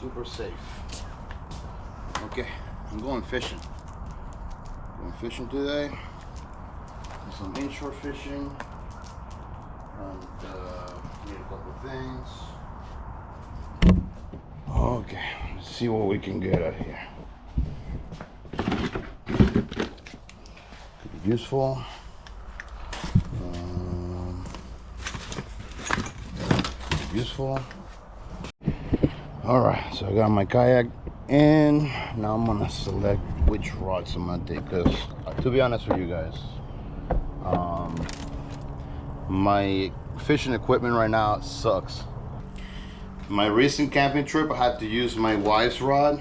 Super safe. Okay, I'm going fishing. Going fishing today. Some inshore fishing. And need a couple things. Okay, let's see what we can get out here. Could be useful. Useful. All right, so I got my kayak in. Now I'm gonna select which rods I'm gonna take, because to be honest with you guys, my fishing equipment right now sucks. My recent camping trip, I had to use my Wise rod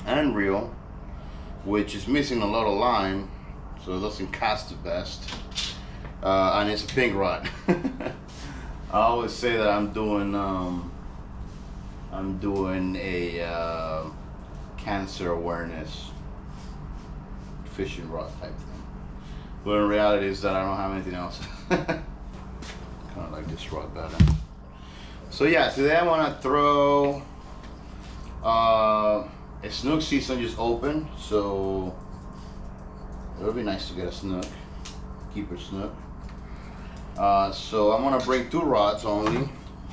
and reel, which is missing a lot of line, so it doesn't cast the best, and it's a pink rod. I always say that I'm doing a cancer awareness fishing rod type thing, but in reality is that I don't have anything else. Kind of like this rod better. So yeah, today I want to throw a snook season just opened, so it would be nice to get a snook, keeper snook. So I'm gonna bring 2 rods only.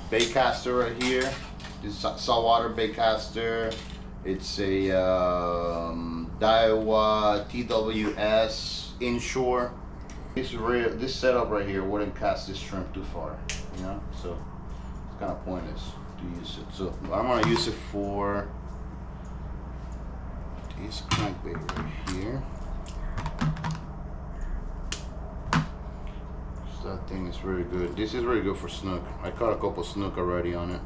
Bait caster right here. This is saltwater bait caster. It's a Daiwa TWS inshore. This setup right here wouldn't cast this shrimp too far, you know. So it's kind of pointless to use it. So I'm gonna use it for this crankbait right here. That thing is very good. This is very good for snook. I caught a couple snook already on it.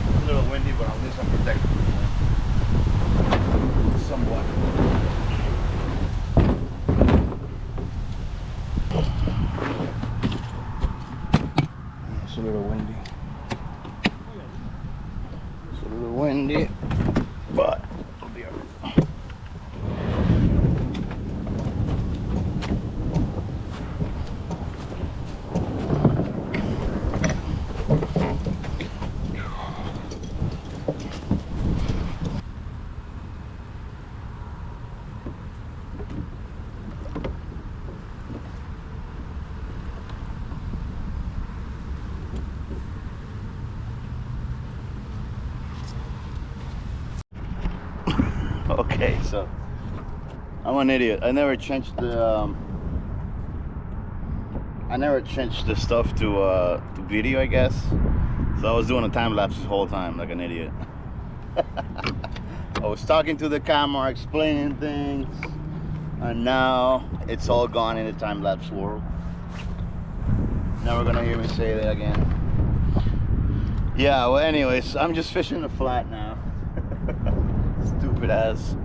It's a little windy, but at least I'm protected. Somewhat. It's a little windy. It's a little windy, but it'll be alright. Okay, so I'm an idiot. I never changed the stuff to video, I guess. So I was doing a time lapse this whole time like an idiot. I was talking to the camera, explaining things, and now it's all gone in the time lapse world. Never gonna hear me say that again. Yeah, well, anyways, I'm just fishing the flat now. Stupid ass.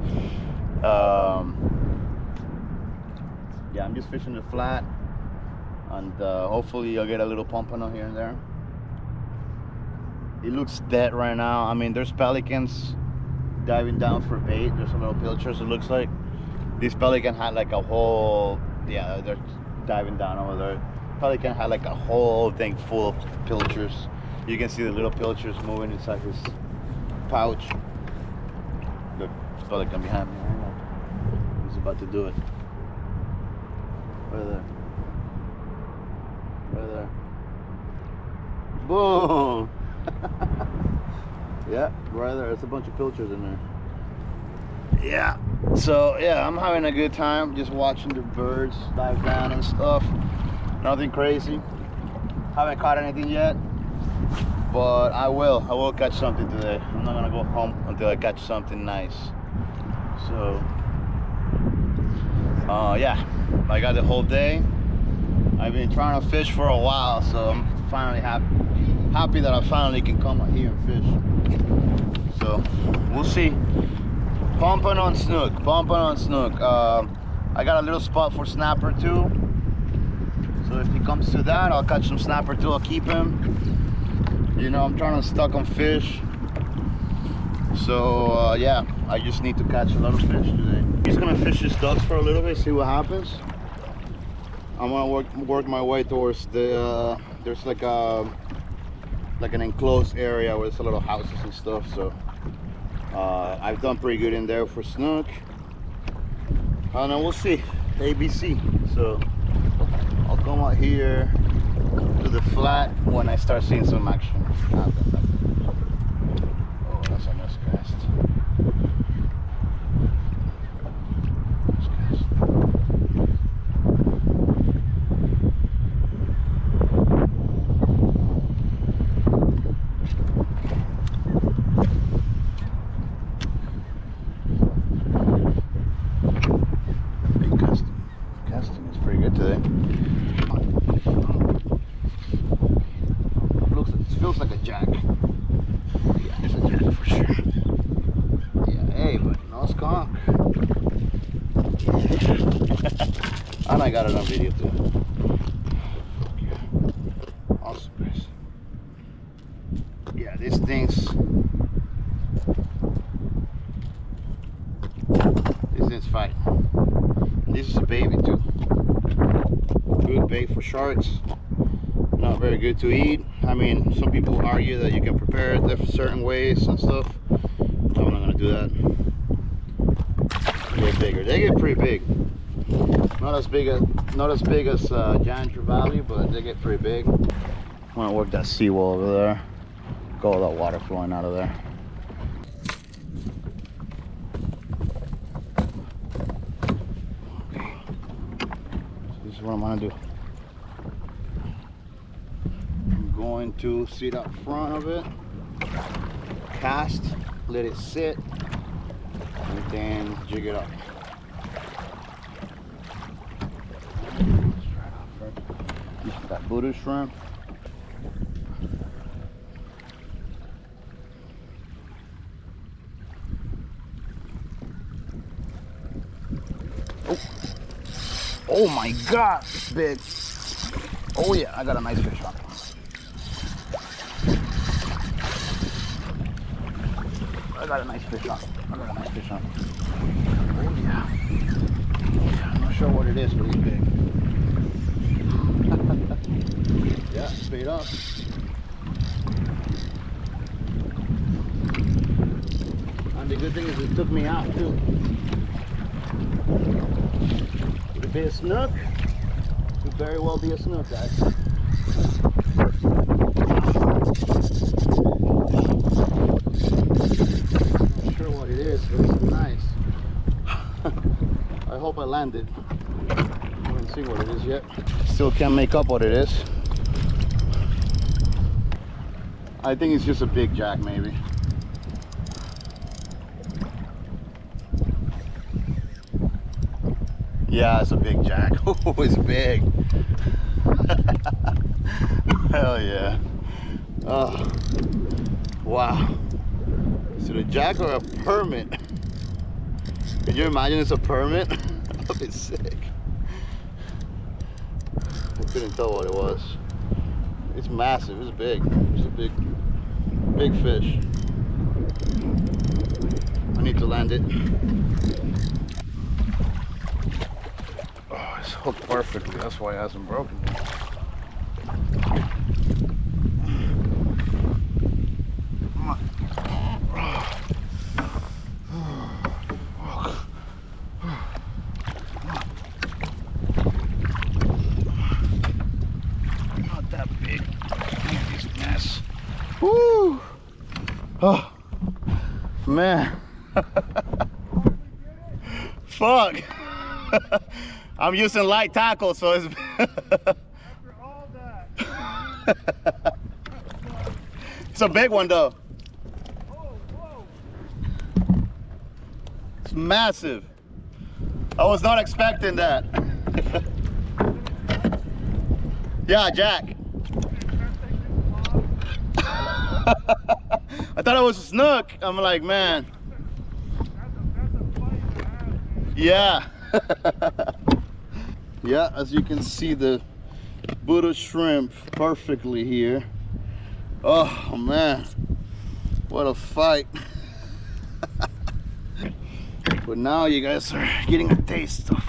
Yeah, I'm just fishing the flat, and hopefully I'll get a little pompano here and there. It looks dead right now. I mean, there's pelicans diving down for bait. There's some little pilchers, it looks like. This pelican had like a whole, yeah, they're diving down over there. Pelican had like a whole thing full of pilchers. You can see the little pilchers moving inside his pouch. Look, there's pelican behind me. He's about to do it. Right there. Right there. Boom! Yeah, right there. There's a bunch of pilchers in there. Yeah. So yeah, I'm having a good time just watching the birds dive down and stuff. Nothing crazy. Haven't caught anything yet, but I will catch something today. I'm not gonna go home until I catch something nice. So yeah, I got the whole day. I've been trying to fish for a while, so I'm finally happy that I finally can come out here and fish. So we'll see. Pompano on snook, pompano on snook. I got a little spot for snapper too. So if he comes to that, I'll catch some snapper too. I'll keep him. You know, I'm trying to stock on fish. So yeah, I just need to catch a lot of fish today. He's gonna fish his ducks for a little bit, see what happens. I'm gonna work my way towards the there's like an enclosed area where there's a lot of houses and stuff. So I've done pretty good in there for snook, and then we'll see ABC. So I'll come out here to the flat when I start seeing some action. Oh, that's a nice cast. Feels like a jack. Yeah, it's a jack for sure. Yeah, hey, but no skunk. Yeah. And I got it on video too. Yeah. Awesome, guys. Yeah, these things fight. This is a baby too. Good bait for sharks. Not very good to eat. I mean, some people argue that you can prepare it certain ways and stuff. I'm not gonna do that. They get bigger. They get pretty big. Not as big as Giant Valley, but they get pretty big. I'm gonna work that seawall over there. Got all that water flowing out of there. Okay. So this is what I'm gonna do. Going to sit up front of it, cast, let it sit, and then jig it up. Let's try it out first. This is that Buddha shrimp. Oh, oh my God, it's big. Oh yeah, I got a nice fish on it. I got a nice fish on. Oh yeah. I'm not sure what it is, but he's big. Yeah, straight up. And the good thing is it took me out too. Could it be a snook? Could very well be a snook, guys. What it is, but it's nice. I hope I landed. I haven't seen what it is yet. Still can't make up what it is. I think it's just a big jack, maybe. Yeah, it's a big jack. Oh, it's big. Hell yeah. Oh, wow. Is it a jack or a permit? Can you imagine it's a permit? That'd be sick. I couldn't tell what it was. It's massive, it's big. It's a big fish. I need to land it. Oh, it's hooked perfectly. That's why it hasn't broken. Woo! Oh man. Fuck. I'm using light tackle, so it's After all that. It's a big one though. Oh, whoa. It's massive. I was not expecting that. Yeah, Jack. I thought it was a snook. I'm like, man. That's a fight, man. Yeah. Yeah, as you can see, the Buddha shrimp perfectly here. Oh man, what a fight. But now you guys are getting a taste of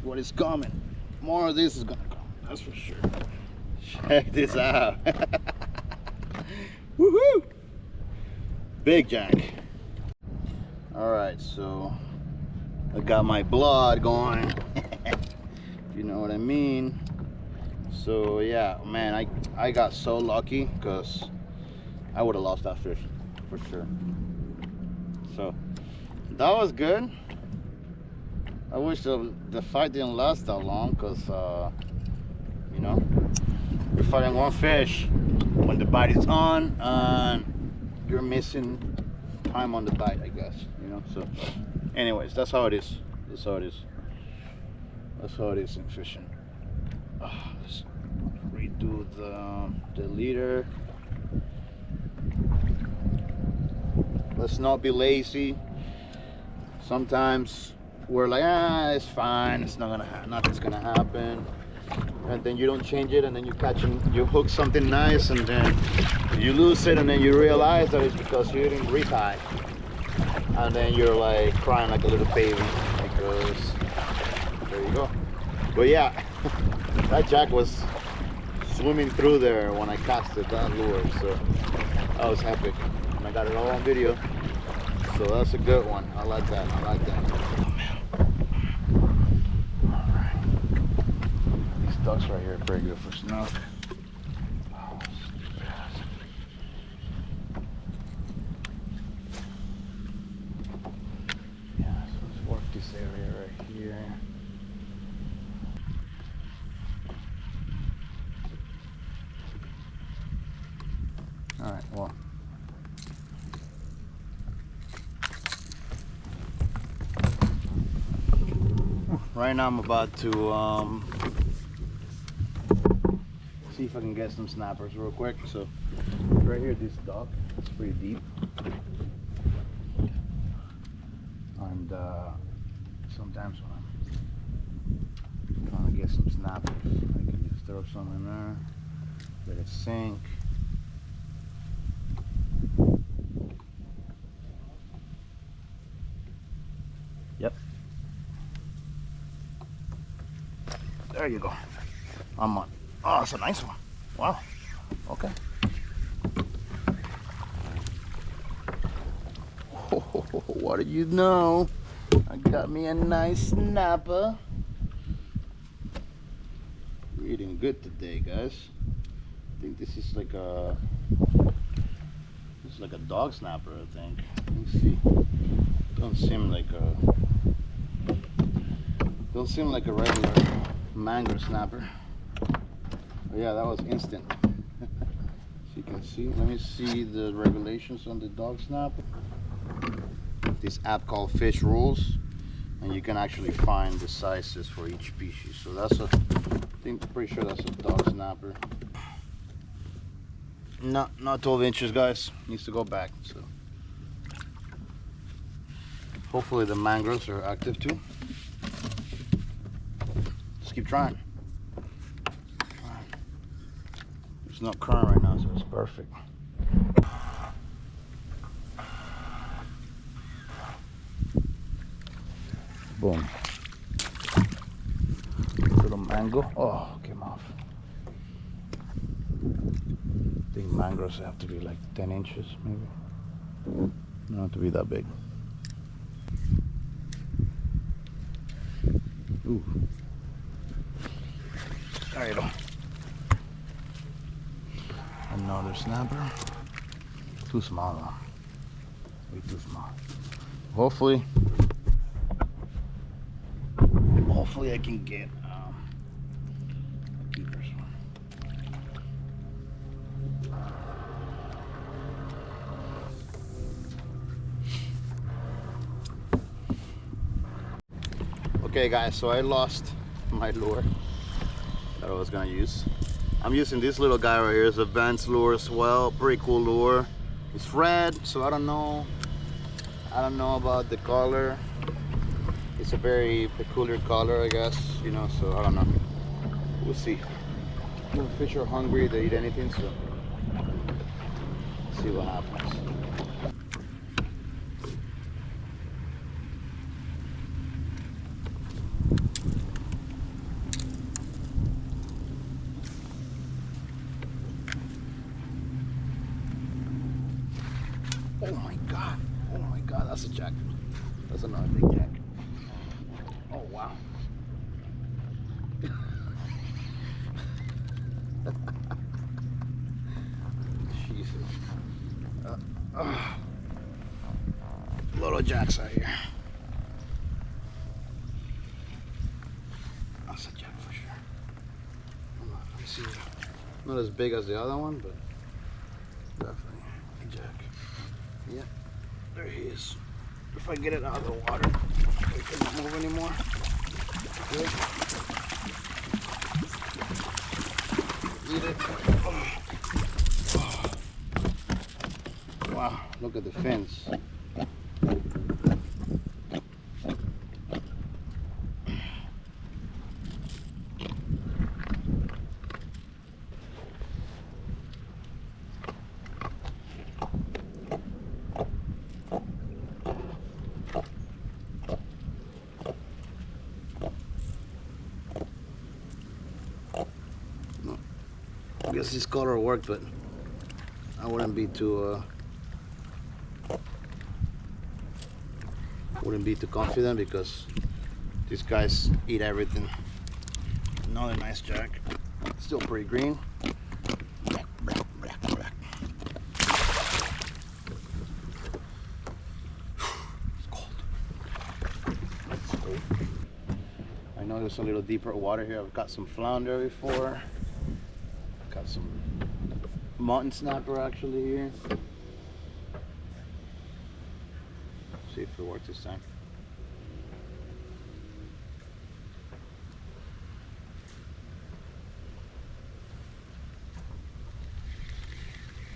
what is coming. More of this is gonna come, that's for sure. Check this out. Woohoo! Big jack. All right, so I got my blood going. You know what I mean? So yeah, man, I got so lucky because I would have lost that fish for sure. So that was good. I wish the fight didn't last that long because you know, you're fighting one fish when the bite is on and you're missing time on the bite, I guess, you know. So anyways, that's how it is. That's how it is. That's how it is in fishing. Let's redo the leader. Let's not be lazy. Sometimes we're like, it's fine, it's not gonna nothing's gonna happen, and then you don't change it, and then you hook something nice, and then you lose it, and then you realize that it's because you didn't retie, and then you're like crying like a little baby because there you go. But yeah, that jack was swimming through there when I casted that lure, so that was epic, and I got it all on video. So that's a good one. I like that. I like that. Oh man. Alright. These ducks right here are pretty good for snook. Oh, yeah, so let's work this area right here. Alright, well. Right now I'm about to see if I can get some snappers real quick. So right here, this dock, it's pretty deep, and sometimes when I'm trying to get some snappers, I can just throw some in there, let it sink. Yep. There you go. I'm on. Oh, that's a nice one. Wow. Okay. Oh, what do you know? I got me a nice snapper. We're eating good today, guys. I think this is like a dog snapper, I think. Let me see. Don't seem like a regular mangrove snapper. But yeah, that was instant. As you can see, let me see the regulations on the dog snapper. This app called Fish Rules, and you can actually find the sizes for each species. So that's pretty sure that's a dog snapper. Not 12 inches, guys. Needs to go back. So hopefully the mangroves are active too. Just keep trying. There's no current right now, so it's perfect. Boom. Little mango. Oh, came off. I think mangroves have to be like 10 inches, maybe. Not have to be that big. Ooh. There you go. Another snapper. Too small though. Way too small. Hopefully I can get a keeper's one. Okay guys, so I lost my lure that I was gonna use. I'm using this little guy right here. It's a Vance lure as well. Pretty cool lure. It's red, so I don't know about the color. It's a very peculiar color, I guess, you know, so I don't know. We'll see. When fish are hungry, they eat anything, so let's see what happens. Oh my god. Oh my god, that's a jack. That's another big jack. Oh wow. Jesus. Little jacks out here. That's a jack for sure. Let me see. Not as big as the other one, but definitely a jack. Yeah, there he is. If I get it out of the water, it can't move anymore. Good. Eat it. Oh. Wow, look at the fins. I guess this color worked, but I wouldn't be too confident because these guys eat everything. Another nice jack, still pretty green. It's cold. It's cold. I know there's a little deeper water here. I've got some flounder before. Got some mutton snapper actually here. See if it works this time.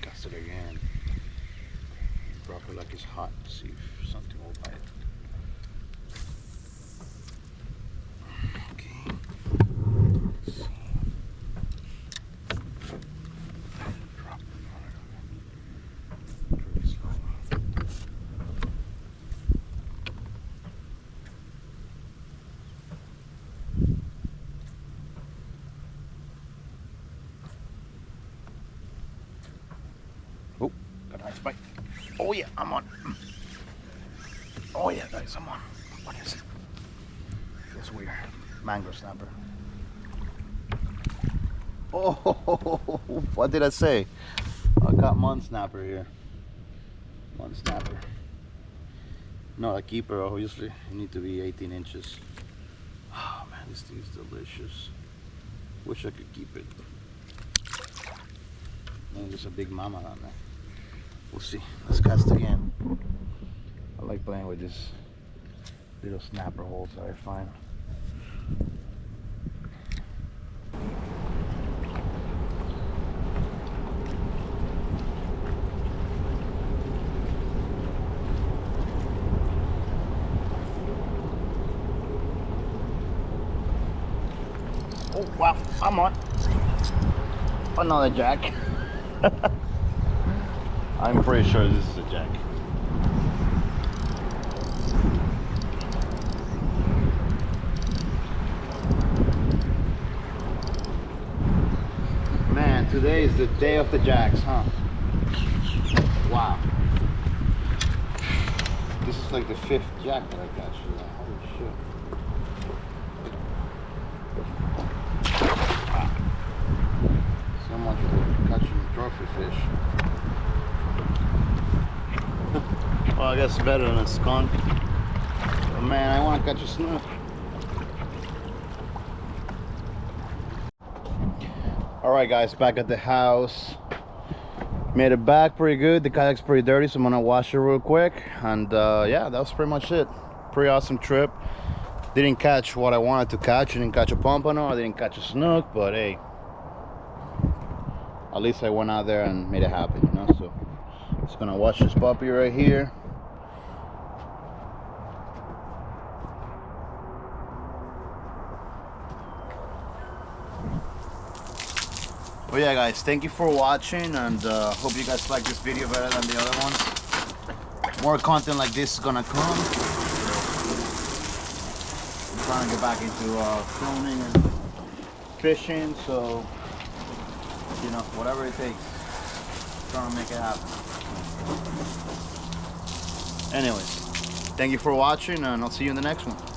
Cast it again. Drop it like it's hot. See if something will bite. Oh, got a nice bite. Oh yeah, I'm on. Oh yeah, guys, I'm on. What is it? Feels weird. Mango snapper. Oh, what did I say? I got mutton snapper here. Mutton snapper. Not a keeper, obviously. You need to be 18 inches. Oh man, this thing is delicious. Wish I could keep it. Maybe there's a big mama down there. We'll see. Let's cast again. I like playing with these little snapper holes that I find. Oh wow, I'm on. Another jack. I'm pretty sure this is a jack. Man, today is the day of the jacks, huh? Wow. This is like the 5th jack that I catch. Holy shit. So much for catching trophy fish. Well, I guess better than a skunk. But man, I want to catch a snook. Alright guys, back at the house. Made it back pretty good. The kayak's pretty dirty, so I'm gonna wash it real quick. And yeah, that was pretty much it. Pretty awesome trip. Didn't catch what I wanted to catch. I didn't catch a pompano, I didn't catch a snook, but hey, at least I went out there and made it happen, you know. So just gonna wash this puppy right here. But yeah guys, thank you for watching, and hope you guys like this video better than the other ones. More content like this is gonna come. I'm trying to get back into filming and fishing, so you know, whatever it takes, trying to make it happen. Anyways, thank you for watching, and I'll see you in the next one.